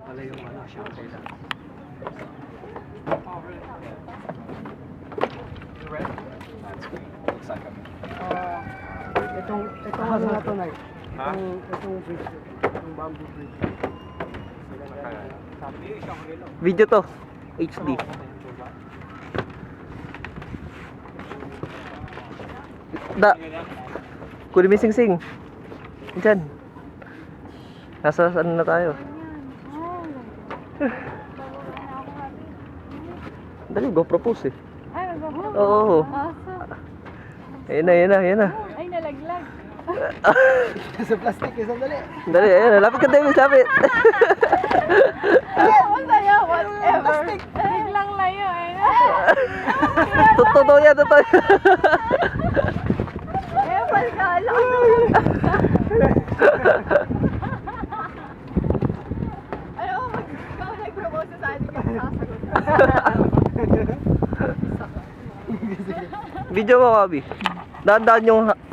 pala yung ano, Shangri-La. You ready? That's great. Looks like Itong ano na to, Nay? Ha? Itong bridge. Itong bamboo bridge. Video to. HD. Kunin mo yung sing-sing. Diyan. Nasa ano na tayo? Dali, go propose eh. Ay, magbabaw. Oo. Ayan na, ayan na, ayan na. Ay, nalaglag. Sa plastic, isang dali. Dali, ayan na. Lapit ka, Davis, lapit. Ay, masaya, whatever. Biglang layo, eh. Totoo yan, totoo yan. Eh, palkala. Ano mo, ikaw nag-propose sa akin, ikaw sasagot. Video mo, Kabi. Daan-daan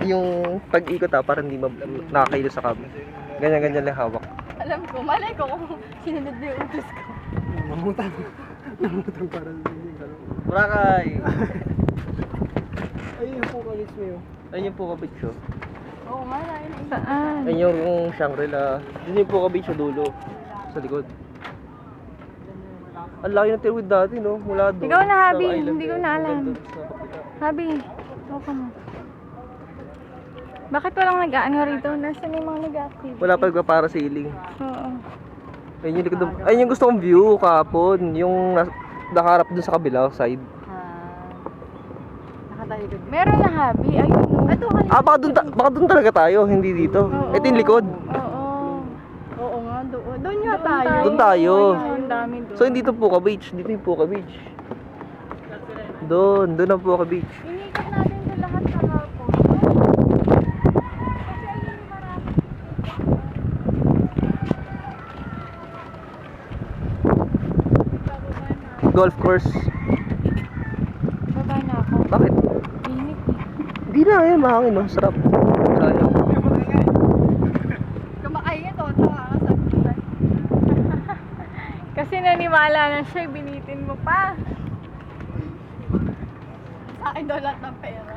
yung pag-ikot para hindi nakakailo sa Kabi. Ganyan-ganyan lang hawak. Alam ko, malay ko kung sinunod na yung utos ko. Mamutang. Mamutang para sa hindi. Burakay! Ayun yung po kalis mo yun. Ayun yung Puka Beach, oh. Oo nga, nain. Saan? Ayun yung Shangri-La. Yun yung Puka Beach sa dulo. Sa likod. Ang laki ng tirawid dati, no? Mula doon. Ikaw na, Habi. sa island Hindi ko eh. na alam. Hanggang doon sa kabila. Habi, ito ka mo. Bakit walang nag-ano rito? Nasaan yung mga nag-activity? Wala pa para sailing. Oo. Ayun yung likod. Ayun yung gusto kong view kahapon. Yung nakaharap dun sa kabila side. Nakatayo ka. Meron na, Habi. Ayun. Ito ka. Ah, baka dun talaga tayo, hindi dito. Oo. Ito yung likod. Oo. Oo nga, doon. Doon nga tayo. Doon tayo. Ang dami doon. So hindi to Puka Beach, dito yung Puka Beach. Doon ang Puka Beach. Inikot natin doon lahat sa hapon. Kasi ayun yung marami. Golf course. Baba na ako. Bakit? Init. Hindi na, yan, mahangin, no? Sarap. Sayang. Kumakain ito. Tawa ka sa bulan. Kasi nanimala na siya. Binitin mo pa. Sa akin daw lahat ng pera.